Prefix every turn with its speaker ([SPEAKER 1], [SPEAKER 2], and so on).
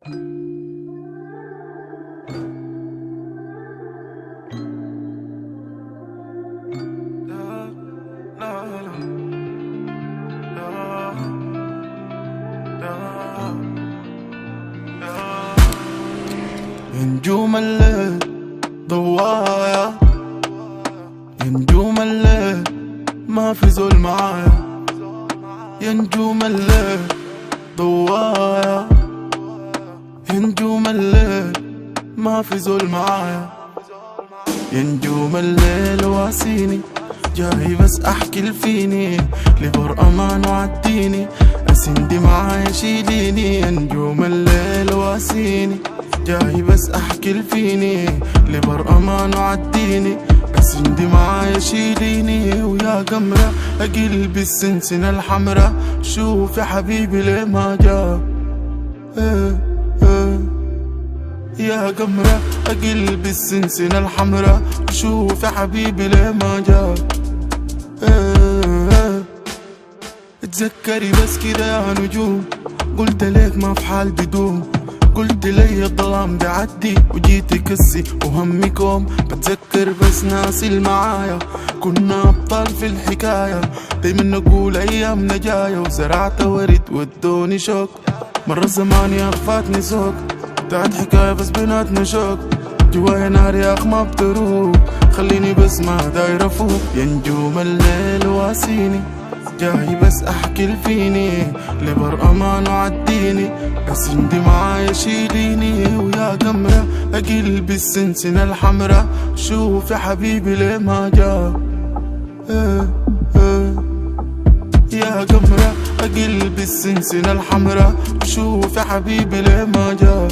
[SPEAKER 1] يا نجوم الليل ضوايا، يا نجوم الليل ما في زول معايا، يا نجوم الليل ضوايا، يا نجوم الليل ما في زول معايا، يا نجوم الليل واسيني جاي بس احكي الفيني لبر امان وعديني اسندي معايا شيليني، يا نجوم الليل واسيني جاي بس احكي الفيني لبر امان وعديني اسندي معايا شيليني، ويا قمرة قلبي السنسنة الحمرا شوف يا حبيبي ليه ما جا يا قمرة قلبي السنسنة الحمرا شوف يا حبيبي ليه ما جا اتذكري بس كده يا نجوم قلت ليك ما في حال بدوم، قلت لي الظلام بعدي وجيتي كسي وهمي كوم، بتذكر بس ناسي المعايا كنا ابطال في الحكاية، دايما نقول ايامنا جاية وزرعت ورد ودوني شوك، مرة زماني اخفاتني سوق بتاعت حكاية بس بيناتنا شوك، جوايا نار يا اخ ما بتروق خليني بس ما داير افوق، يا نجوم الليل واسيني جاي بس احكي الفيني لبر امان وعديني اسندي معايا شيليني، ويا قمرة قلبي السنسنة الحمرا شوف يا حبيبي ليه ما جا يا قمرة قلبي السنسنة الحمرا شوف يا حبيبي ليه ما جا.